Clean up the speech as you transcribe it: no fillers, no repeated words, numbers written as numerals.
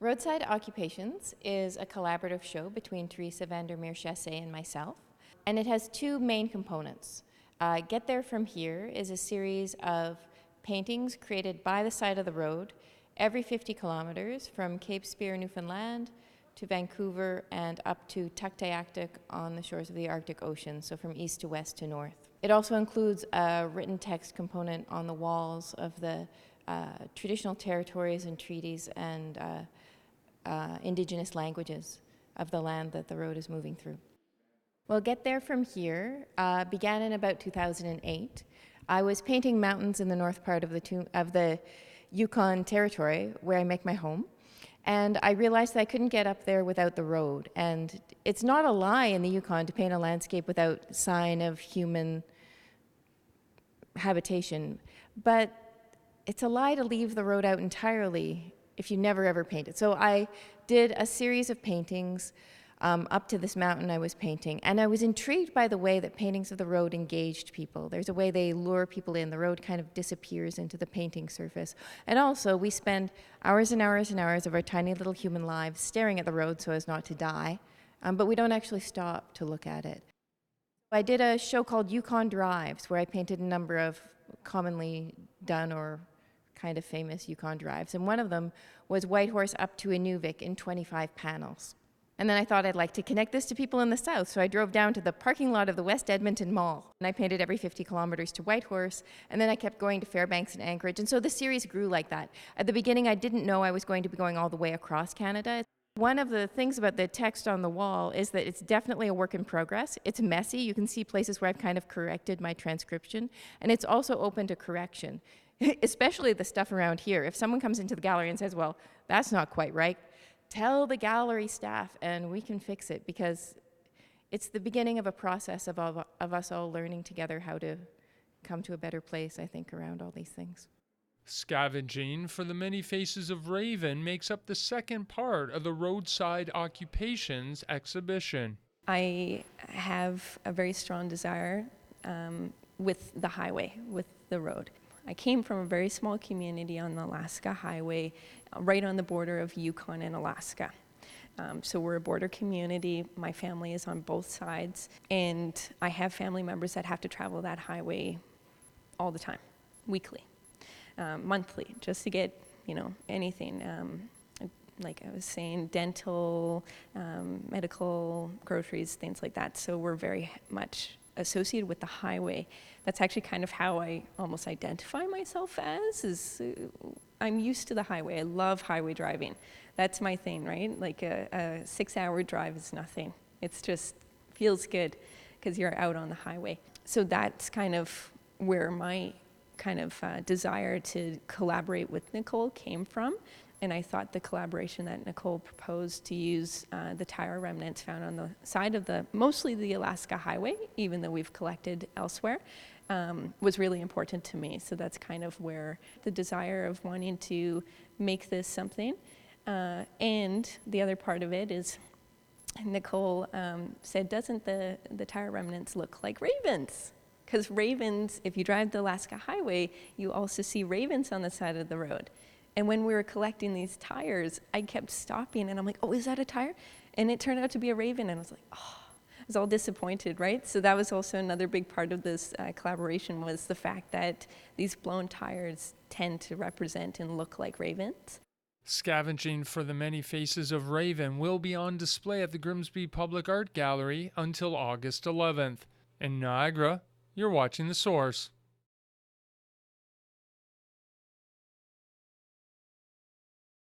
Roadside Occupations is a collaborative show between Teresa, Vander, Meer, Chassé, and myself, and it has two main components. Get There From Here is a series of paintings created by the side of the road every 50 kilometers from Cape Spear, Newfoundland, to Vancouver and up to Tuktoyaktuk on the shores of the Arctic Ocean, so from east to west to north. It also includes a written text component on the walls of the traditional territories and treaties and indigenous languages of the land that the road is moving through. Well, Get There From Here began in about 2008. I was painting mountains in the north part of the Yukon Territory, where I make my home, and I realized that I couldn't get up there without the road. And it's not a lie in the Yukon to paint a landscape without sign of human habitation, but it's a lie to leave the road out entirely if you never ever paint it. So I did a series of paintings up to this mountain I was painting, and I was intrigued by the way that paintings of the road engaged people. There's a way they lure people in. The road kind of disappears into the painting surface. And also, we spend hours and hours and hours of our tiny little human lives staring at the road so as not to die, but we don't actually stop to look at it. I did a show called Yukon Drives, where I painted a number of commonly done or kind of famous Yukon drives, and one of them was Whitehorse up to Inuvik in 25 panels. And then I thought I'd like to connect this to people in the south, so I drove down to the parking lot of the West Edmonton Mall, and I painted every 50 kilometers to Whitehorse, and then I kept going to Fairbanks and Anchorage, and so the series grew like that. At the beginning, I didn't know I was going to be going all the way across Canada. One of the things about the text on the wall is that it's definitely a work in progress. It's messy. You can see places where I've kind of corrected my transcription, and it's also open to correction, especially the stuff around here. If someone comes into the gallery and says, well, that's not quite right, tell the gallery staff and we can fix it, because it's the beginning of a process of us all learning together how to come to a better place, I think, around all these things. Scavenging for the Many Faces of Raven makes up the second part of the Roadside Occupations exhibition. I have a very strong desire with the highway, with the road. I came from a very small community on the Alaska Highway, right on the border of Yukon and Alaska. So we're a border community. My family is on both sides, and I have family members that have to travel that highway all the time, weekly, monthly, just to get, anything. Like I was saying, dental, medical, groceries, things like that. So we're very much associated with the highway. That's actually kind of how I almost identify myself as, I'm used to the highway. I love highway driving. That's my thing, right? Like a 6-hour drive is nothing. It's just feels good because you're out on the highway. So that's kind of where my kind of desire to collaborate with Nicole came from. And I thought the collaboration that Nicole proposed to use the tire remnants found on the side of mostly the Alaska Highway, even though we've collected elsewhere, was really important to me. So that's kind of where the desire of wanting to make this something. And the other part of it is Nicole said, doesn't the tire remnants look like ravens? Because ravens, if you drive the Alaska Highway, you also see ravens on the side of the road. And when we were collecting these tires, I kept stopping and I'm like, oh, is that a tire? And it turned out to be a raven. And I was like, oh, I was all disappointed, right? So that was also another big part of this collaboration, was the fact that these blown tires tend to represent and look like ravens. Scavenging for the Many Faces of Raven will be on display at the Grimsby Public Art Gallery until August 11th. In Niagara, you're watching The Source.